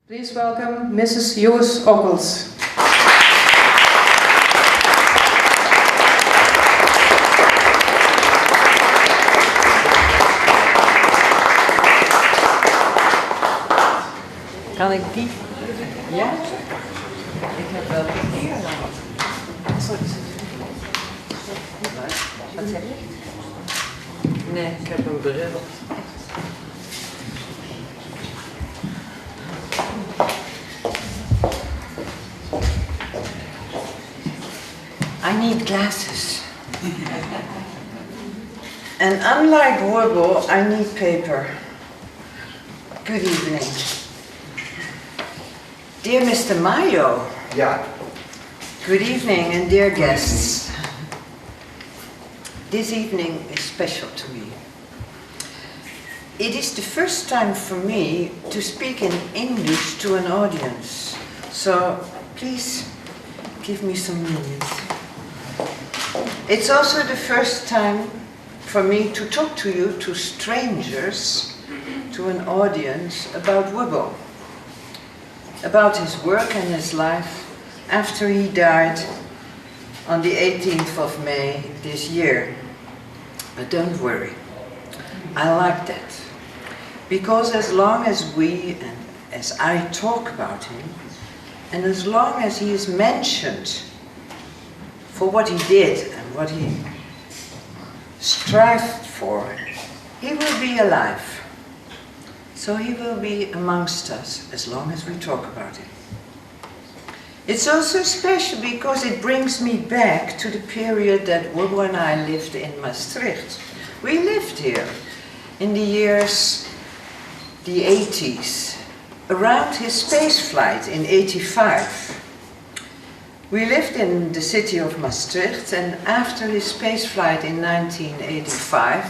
Please welcome Mrs Ockels. Kan ik die? Ja? Ik heb wel papier nou. Wat zeg je? Nee, ik heb een bril. I need glasses. And unlike Wurble, I need paper. Good evening. Dear Mr. Mayo. Yeah. Good evening, and dear guests. This evening is special to me. It is the first time for me to speak in English to an audience, so please give me some minutes. It's also the first time for me to talk to you, to strangers, to an audience about Wurble, about his work and his life after he died on the 18th of May this year. But don't worry, I like that, because as long as we and as I talk about him, and as long as he is mentioned for what he did and what he strived for, he will be alive. So he will be amongst us as long as we talk about him. It's also special because it brings me back to the period that Wurble and I lived in Maastricht. We lived here in the years, the 80s, around his space flight in 85. We lived in the city of Maastricht, and after his space flight in 1985,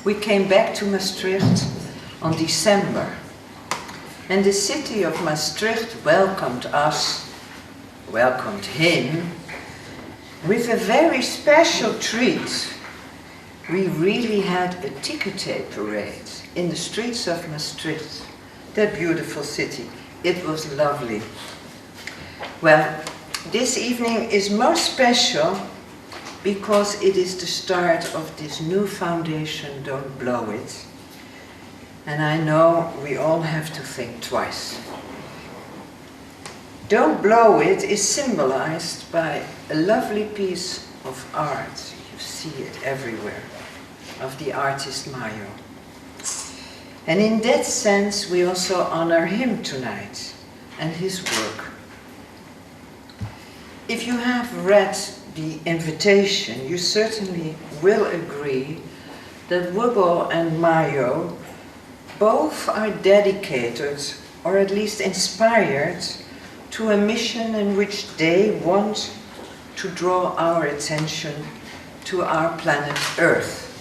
we came back to Maastricht on December. And the city of Maastricht welcomed him with a very special treat. We really had a ticket parade in the streets of Maastricht, that beautiful city. It was lovely. Well, this evening is most special because it is the start of this new foundation, Don't Blow It. And I know we all have to think twice. Don't Blow It is symbolized by a lovely piece of art. You see it everywhere, of the artist Mayo. And in that sense, we also honor him tonight and his work. If you have read the invitation, you certainly will agree that Wurble and Mayo both are dedicated, or at least inspired, to a mission in which they want to draw our attention to our planet Earth.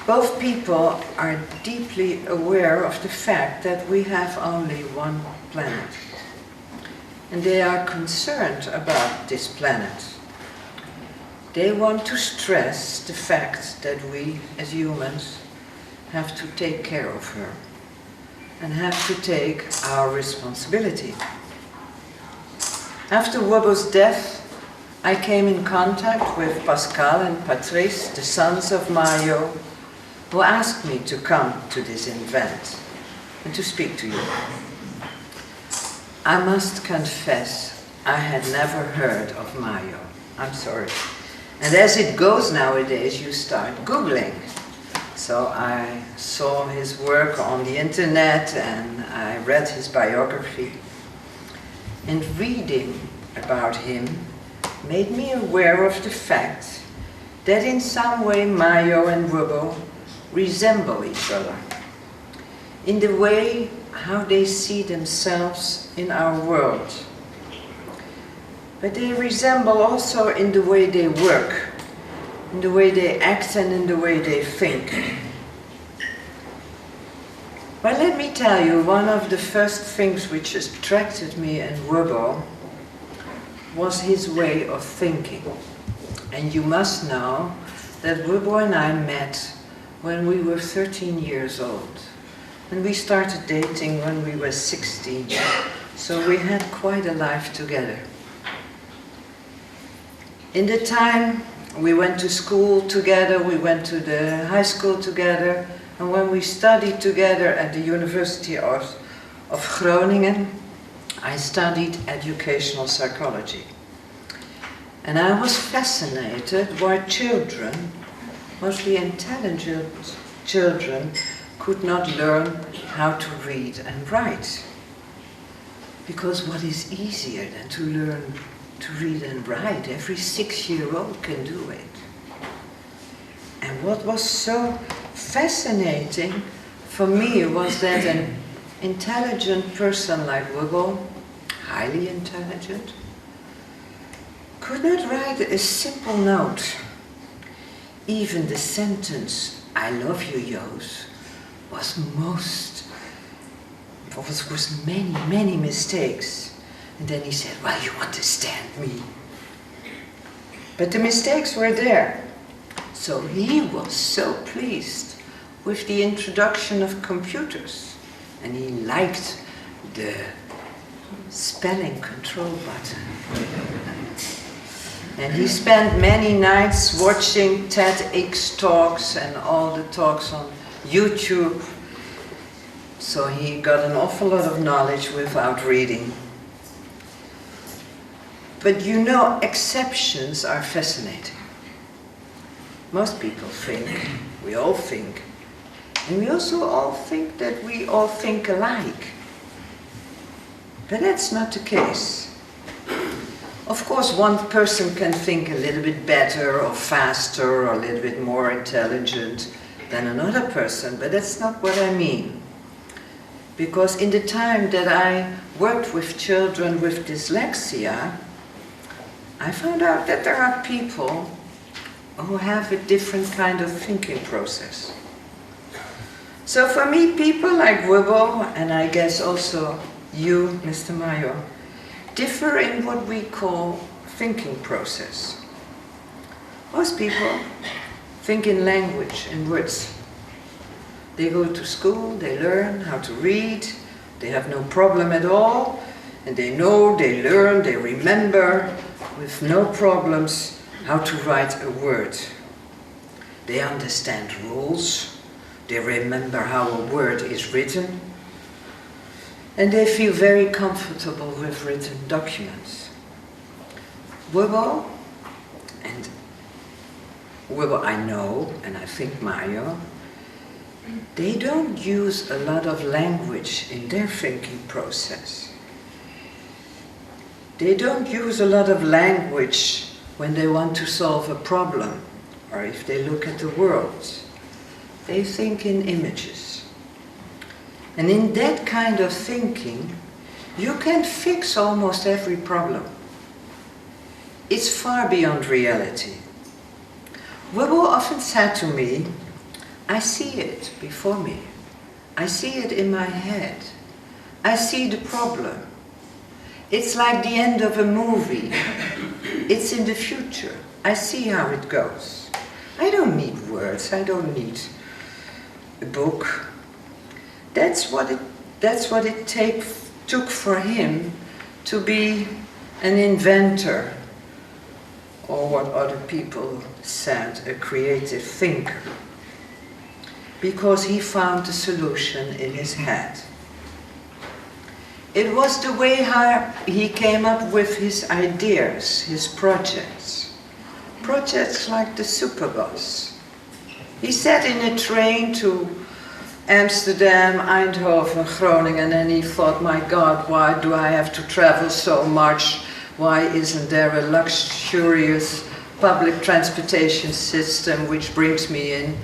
Both people are deeply aware of the fact that we have only one planet. And they are concerned about this planet. They want to stress the fact that we, as humans, have to take care of her and have to take our responsibility. After Wurble's death, I came in contact with Pascal and Patrice, the sons of Mayo, who asked me to come to this event and to speak to you. I must confess, I had never heard of Mayo. I'm sorry. And as it goes nowadays, you start Googling. So I saw his work on the internet and I read his biography. And reading about him made me aware of the fact that in some way Mayo and Wurble resemble each other in the way how they see themselves in our world. But they resemble also in the way they work, in the way they act and in the way they think. But let me tell you, one of the first things which attracted me in Wurble was his way of thinking. And you must know that Wurble and I met when we were 13 years old. and we started dating when we were 16. So we had quite a life together. In the time we went to school together, we went to the high school together, and when we studied together at the University of Groningen, I studied educational psychology. And I was fascinated why children, mostly intelligent children, could not learn how to read and write. Because what is easier than to learn to read and write? Every 6-year-old can do it. And what was so fascinating for me was that an intelligent person like Wiggle, highly intelligent, could not write a simple note. Even the sentence, "I love you, Jos," was many mistakes. And then he said, "Well, you understand me." But the mistakes were there. So he was so pleased with the introduction of computers. And he liked the spelling control button. And he spent many nights watching TEDx talks and all the talks on YouTube. So he got an awful lot of knowledge without reading. But you know, exceptions are fascinating. Most people think, we all think, and we also all think that we all think alike. But that's not the case. Of course, one person can think a little bit better or faster or a little bit more intelligent than another person, but that's not what I mean. Because in the time that I worked with children with dyslexia, I found out that there are people who have a different kind of thinking process. So for me, people like Wibble, and I guess also you, Mr. Mayo, differ in what we call thinking process. Most people think in language, in words. They go to school, they learn how to read, they have no problem at all, and they know, they learn, they remember with no problems how to write a word. They understand rules, they remember how a word is written, and they feel very comfortable with written documents. Wibble I know, and I think Mayo, they don't use a lot of language in their thinking process. They don't use a lot of language when they want to solve a problem, or if they look at the world. They think in images. And in that kind of thinking, you can fix almost every problem. It's far beyond reality. Wibble often said to me, "I see it before me. I see it in my head. I see the problem. It's like the end of a movie. It's in the future. I see how it goes. I don't need words. I don't need a book." That's what it took for him to be an inventor, or what other people said, a creative thinker. Because he found the solution in his head. It was the way how he came up with his ideas, his projects. Projects like the Superbus. He sat in a train to Amsterdam, Eindhoven, Groningen, and he thought, my God, why do I have to travel so much? Why isn't there a luxurious public transportation system which brings me in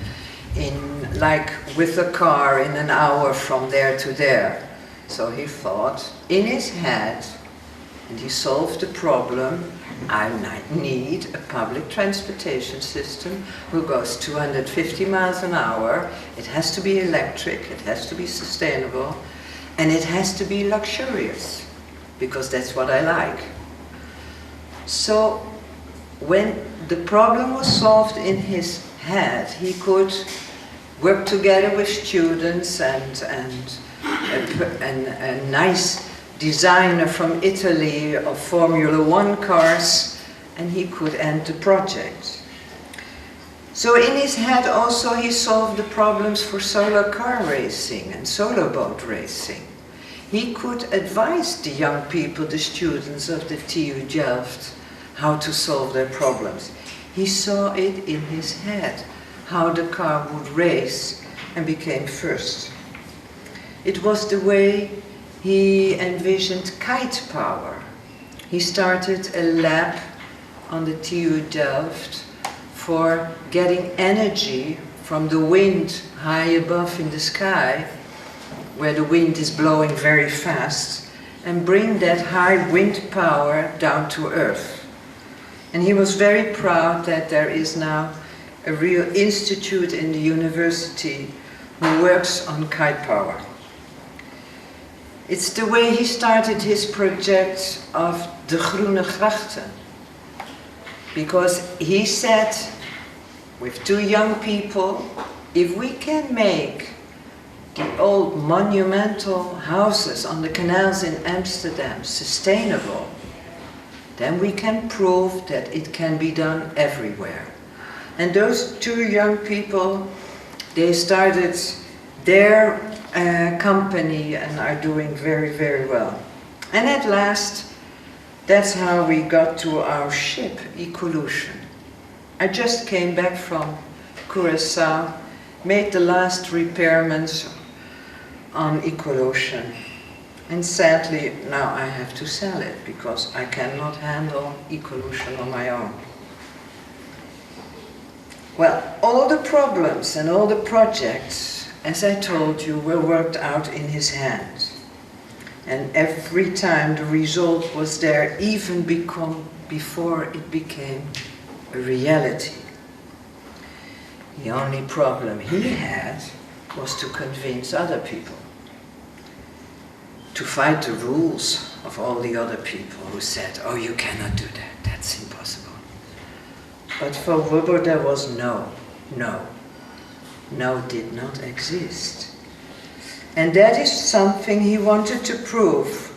like with a car in an hour from there to there? So he thought in his head, and he solved the problem. I need a public transportation system who goes 250 miles an hour. It has to be electric, it has to be sustainable, and it has to be luxurious, because that's what I like. So when the problem was solved in his head, he could worked together with students and a nice designer from Italy of Formula One cars, and he could end the project. So in his head also he solved the problems for solar car racing and solar boat racing. He could advise the young people, the students of the TU Delft, how to solve their problems. He saw it in his head, how the car would race and became first. It was the way he envisioned kite power. He started a lab on the TU Delft for getting energy from the wind high above in the sky, where the wind is blowing very fast, and bring that high wind power down to earth. And he was very proud that there is now a real institute in the university who works on kite power. It's the way he started his project of de Groene Grachten. Because he said, with two young people, if we can make the old monumental houses on the canals in Amsterdam sustainable, then we can prove that it can be done everywhere. And those two young people, they started their company and are doing very, very well. And at last, that's how we got to our ship, Ecolution. I just came back from Curaçao, made the last repairments on Ecolution. And sadly, now I have to sell it because I cannot handle Ecolution on my own. Well, all the problems and all the projects, as I told you, were worked out in his hand. And every time the result was there, even before it became a reality. The only problem he had was to convince other people, to fight the rules of all the other people who said, oh, you cannot do that, that's impossible. But for Weber there was no did not exist. And that is something he wanted to prove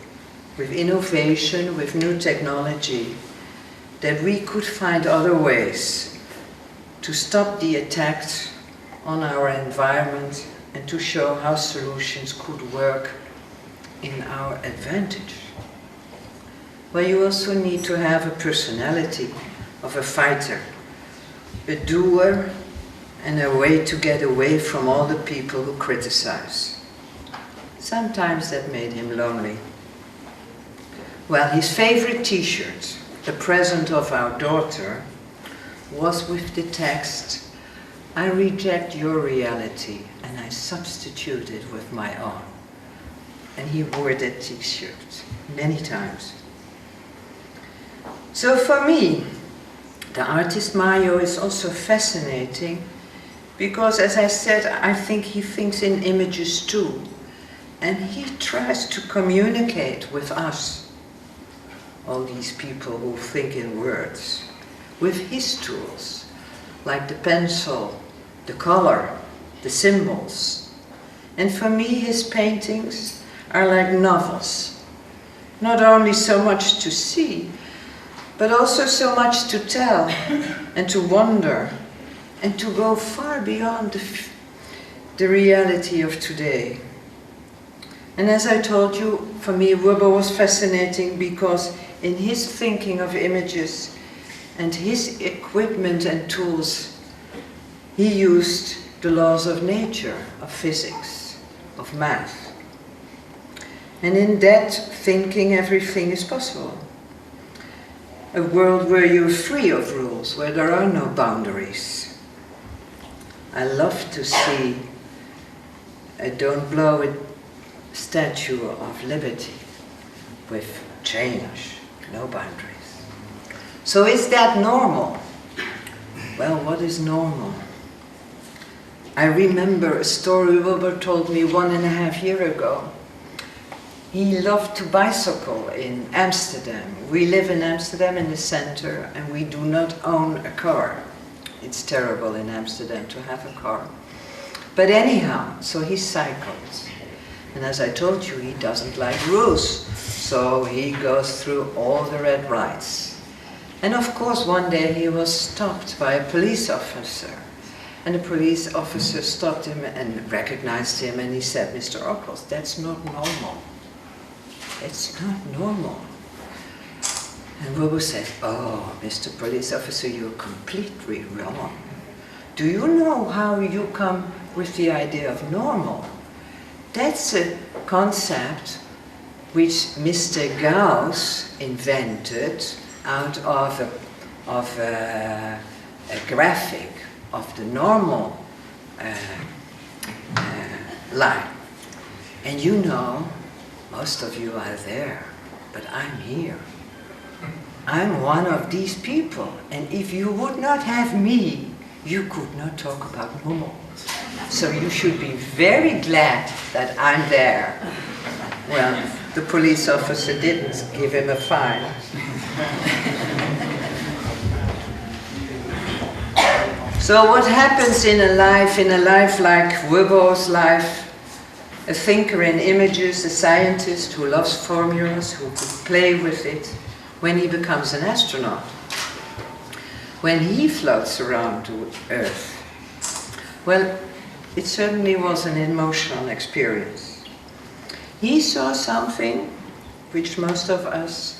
with innovation, with new technology, that we could find other ways to stop the attacks on our environment and to show how solutions could work in our advantage. Well, you also need to have a personality of a fighter, a doer, and a way to get away from all the people who criticize. Sometimes that made him lonely. Well, his favorite t-shirt, the present of our daughter, was with the text, I reject your reality and I substitute it with my own. And he wore that t-shirt many times. So for me, the artist Mayo is also fascinating because, as I said, I think he thinks in images too. And he tries to communicate with us, all these people who think in words, with his tools, like the pencil, the color, the symbols. And for me, his paintings are like novels. Not only so much to see, but also so much to tell and to wonder and to go far beyond the reality of today. And as I told you, for me, Weber was fascinating because in his thinking of images and his equipment and tools, he used the laws of nature, of physics, of math. And in that thinking, everything is possible. A world where you're free of rules, where there are no boundaries. I love to see a Don't Blow It Statue of Liberty with change, no boundaries. So is that normal? Well, what is normal? I remember a story Wilbur told me 1.5 years ago. He loved to bicycle in Amsterdam. We live in Amsterdam in the center and we do not own a car. It's terrible in Amsterdam to have a car. But anyhow, so he cycled. And as I told you, he doesn't like rules. So he goes through all the red lights. And of course, one day he was stopped by a police officer. And the police officer stopped him and recognized him, and he said, "Mr. Ockels, that's not normal. It's not normal." And Wilbur said, "Oh, Mr. Police Officer, you're completely wrong. Do you know how you come with the idea of normal? That's a concept which Mr. Gauss invented out of a graphic of the normal line. And you know, most of you are there, but I'm here. I'm one of these people, and if you would not have me, you could not talk about normal. So you should be very glad that I'm there." Well, the police officer didn't give him a fine. So what happens in a life like Wilbur's life? A thinker in images, a scientist who loves formulas, who could play with it, when he becomes an astronaut, when he floats around the Earth. Well, it certainly was an emotional experience. He saw something which most of us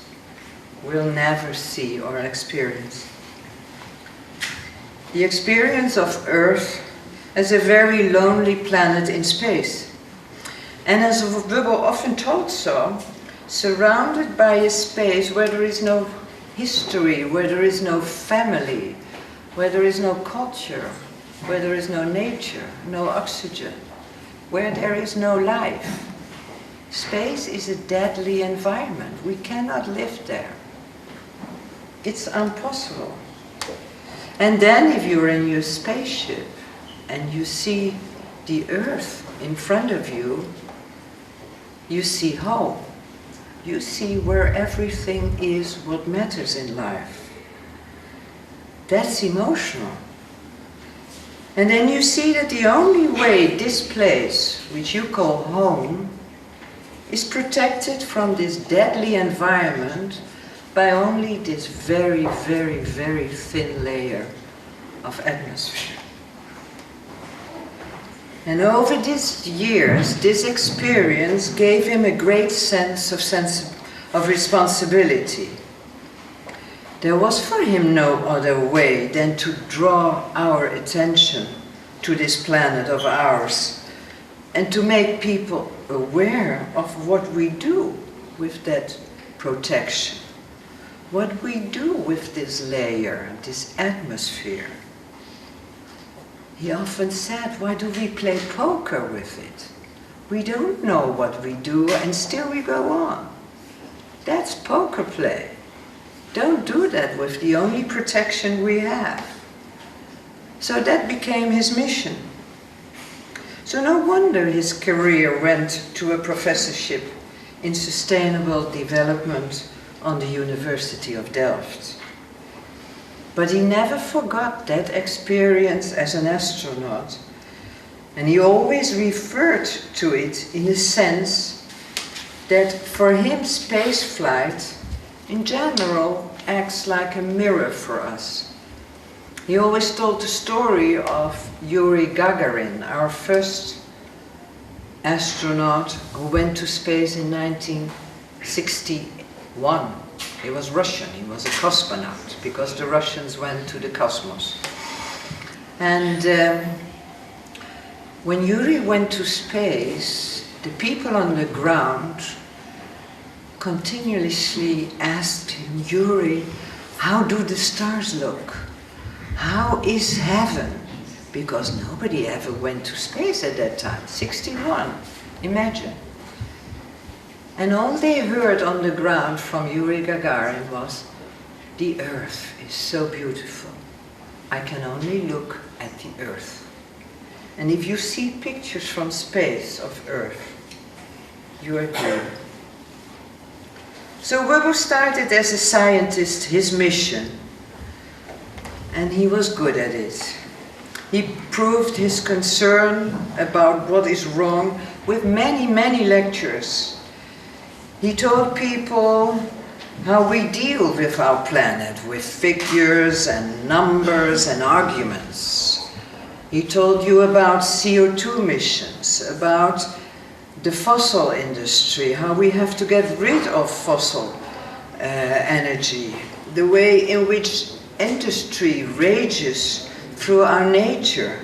will never see or experience. The experience of Earth as a very lonely planet in space. And as Wilbur often told so, surrounded by a space where there is no history, where there is no family, where there is no culture, where there is no nature, no oxygen, where there is no life. Space is a deadly environment. We cannot live there. It's impossible. And then if you're in your spaceship and you see the Earth in front of you, you see home. You see where everything is what matters in life. That's emotional. And then you see that the only way this place, which you call home, is protected from this deadly environment by only this very, very, very thin layer of atmosphere. And over these years, this experience gave him a great sense of responsibility. There was for him no other way than to draw our attention to this planet of ours and to make people aware of what we do with that protection, what we do with this layer, this atmosphere. He often said, "Why do we play poker with it? We don't know what we do and still we go on. That's poker play. Don't do that with the only protection we have." So that became his mission. So no wonder his career went to a professorship in sustainable development on the University of Delft. But he never forgot that experience as an astronaut, and he always referred to it in the sense that for him spaceflight in general acts like a mirror for us. He always told the story of Yuri Gagarin, our first astronaut who went to space in 1961. He was Russian, he was a cosmonaut, because the Russians went to the cosmos. And when Yuri went to space, the people on the ground continuously asked him, "Yuri, how do the stars look? How is heaven?" Because nobody ever went to space at that time, 61, imagine. And all they heard on the ground from Yuri Gagarin was, "The Earth is so beautiful. I can only look at the Earth." And if you see pictures from space of Earth, you agree. So Wilbur started as a scientist his mission, and he was good at it. He proved his concern about what is wrong with many, many lectures. He told people how we deal with our planet, with figures and numbers and arguments. He told you about CO2 emissions, about the fossil industry, how we have to get rid of fossil energy, the way in which industry rages through our nature,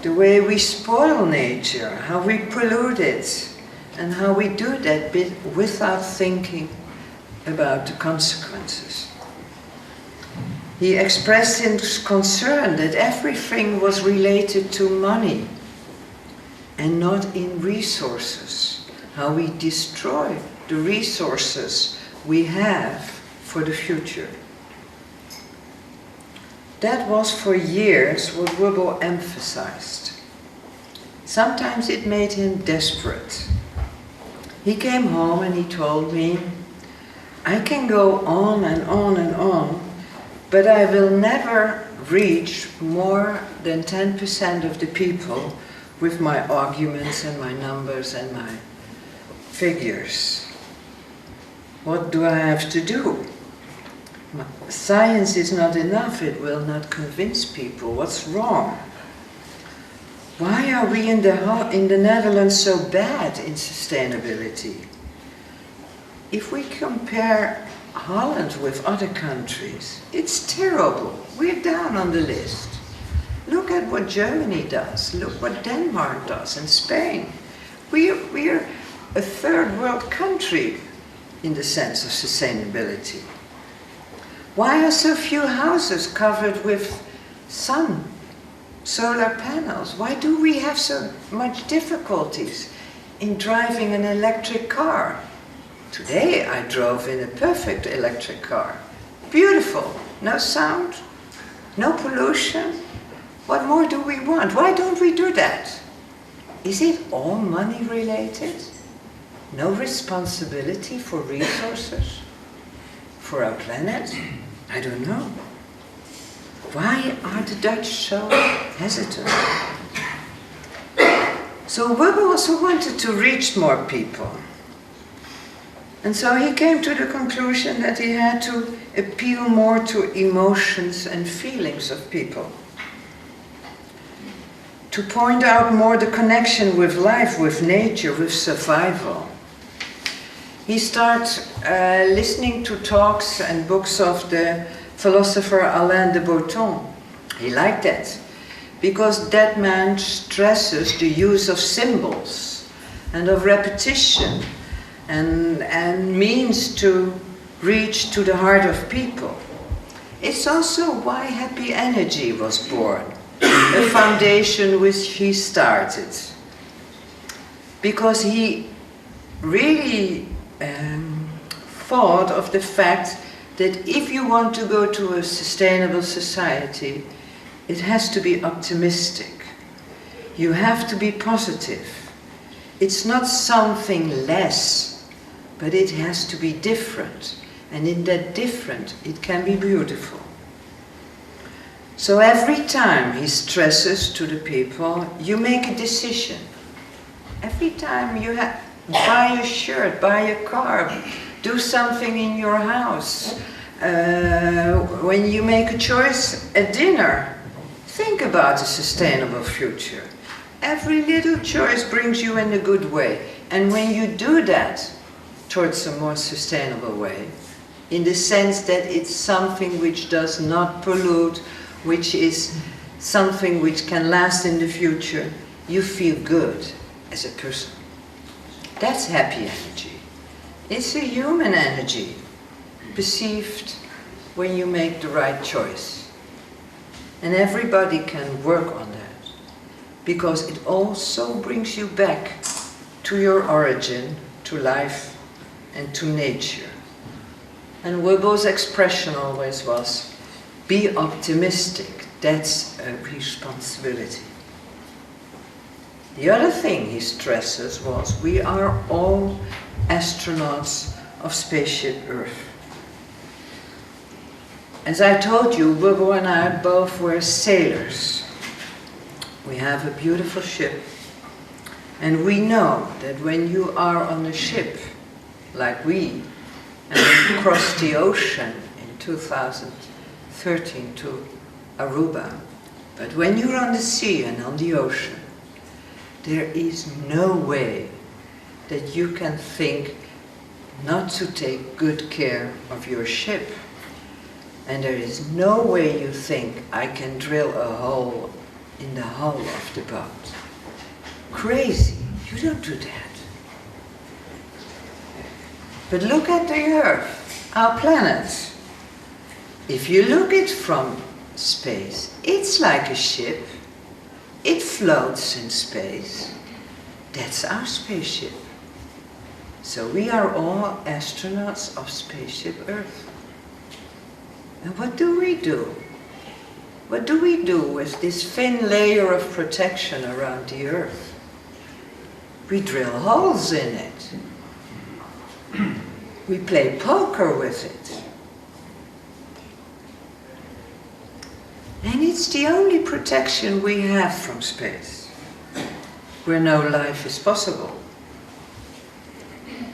the way we spoil nature, how we pollute it, and how we do that without thinking about the consequences. He expressed his concern that everything was related to money and not in resources, how we destroy the resources we have for the future. That was for years what Wubbel emphasized. Sometimes it made him desperate. He came home and he told me, I can go on and on and on, but I will never reach more than 10% of the people with my arguments and my numbers and my figures. What do I have to do? Science is not enough, it will not convince people. What's wrong? Why are we in the Netherlands so bad in sustainability? If we compare Holland with other countries, it's terrible. We're down on the list. Look at what Germany does. Look what Denmark does and Spain. We're a third world country in the sense of sustainability. Why are so few houses covered with solar panels? Why do we have so much difficulties in driving an electric car? Today I drove in a perfect electric car. Beautiful, no sound, no pollution. What more do we want? Why don't we do that? Is it all money related? No responsibility for resources? For our planet? I don't know. Why are the Dutch so hesitant? So Wubbel also wanted to reach more people. And so he came to the conclusion that he had to appeal more to emotions and feelings of people. To point out more the connection with life, with nature, with survival. He started listening to talks and books of the philosopher Alain de Botton. He liked that, because that man stresses the use of symbols and of repetition and means to reach to the heart of people. It's also why Happy Energy was born, a foundation which he started. Because he really thought of the fact that if you want to go to a sustainable society, it has to be optimistic. You have to be positive. It's not something less, but it has to be different. And in that different, it can be beautiful. So every time he stresses to the people, you make a decision. Every time you buy a shirt, buy a car, do something in your house. When you make a choice at dinner, think about a sustainable future. Every little choice brings you in a good way. And when you do that towards a more sustainable way, in the sense that it's something which does not pollute, which is something which can last in the future, you feel good as a person. That's happy energy. It's a human energy, perceived when you make the right choice. And everybody can work on that, because it also brings you back to your origin, to life and to nature. And Wubbel's expression always was, be optimistic, that's a responsibility. The other thing he stresses was, we are all astronauts of spaceship Earth. As I told you, Wubbel and I both were sailors. We have a beautiful ship, and we know that when you are on a ship, like we, and we crossed the ocean in 2013 to Aruba, but when you're on the sea and on the ocean, there is no way that you can think not to take good care of your ship. And there is no way you think, I can drill a hole in the hull of the boat. Crazy, you don't do that. But look at the Earth, our planet. If you look at it from space, it's like a ship. It floats in space. That's our spaceship. So we are all astronauts of spaceship Earth. And what do we do? What do we do with this thin layer of protection around the Earth? We drill holes in it. We play poker with it. And it's the only protection we have from space, where no life is possible.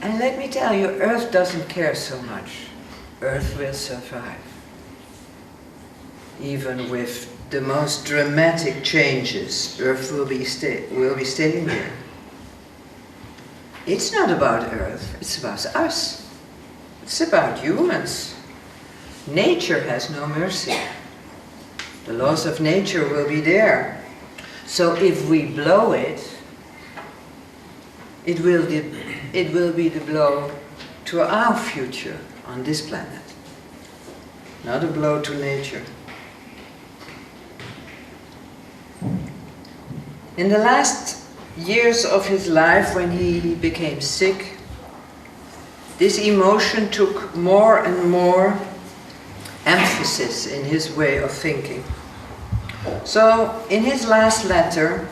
And let me tell you, Earth doesn't care so much. Earth will survive. Even with the most dramatic changes, Earth will be staying here. It's not about Earth, it's about us. It's about humans. Nature has no mercy. The laws of nature will be there. So if we blow it, it will be the blow to our future on this planet, not a blow to nature. In the last years of his life, when he became sick, this emotion took more and more emphasis in his way of thinking. So, in his last letter,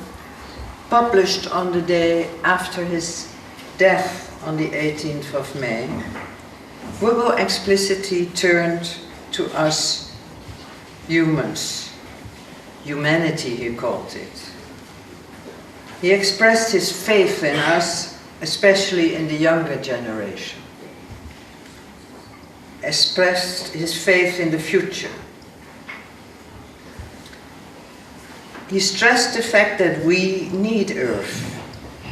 published on the day after his death on the 18th of May, we will explicitly turn to us humans. Humanity, he called it. He expressed his faith in us, especially in the younger generation. Expressed his faith in the future. He stressed the fact that we need Earth,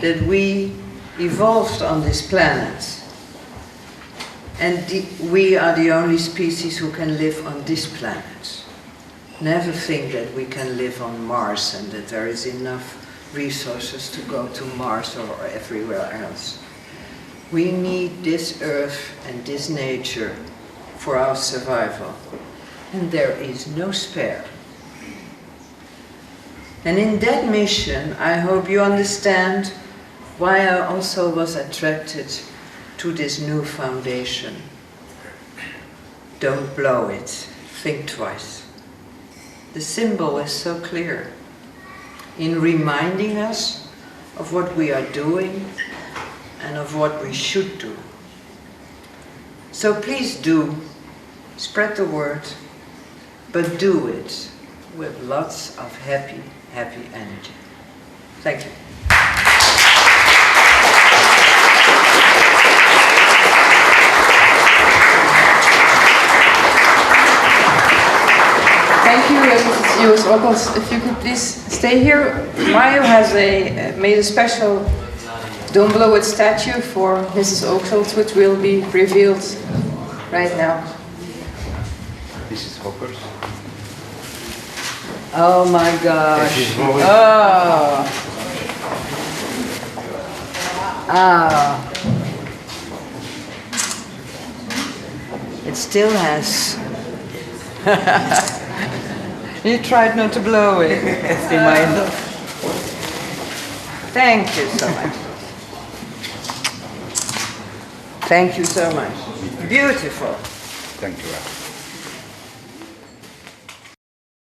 that we evolved on this planet, and we are the only species who can live on this planet. Never think that we can live on Mars and that there is enough resources to go to Mars or everywhere else. We need this Earth and this nature for our survival, and there is no spare. And in that mission, I hope you understand why I also was attracted to this new foundation. Don't blow it, think twice. The symbol is so clear in reminding us of what we are doing and of what we should do. So please do spread the word, but do it with lots of happy energy. Thank you. Thank you, Mrs Ockels. If you could please stay here. Mario has made a special Don't Blow It statue for Mrs Ockels, which will be revealed right now. Mrs Ockels. Oh my gosh. Oh. Ah. It still has. You tried not to blow it. Thank you so much. Thank you so much. Beautiful. Thank you.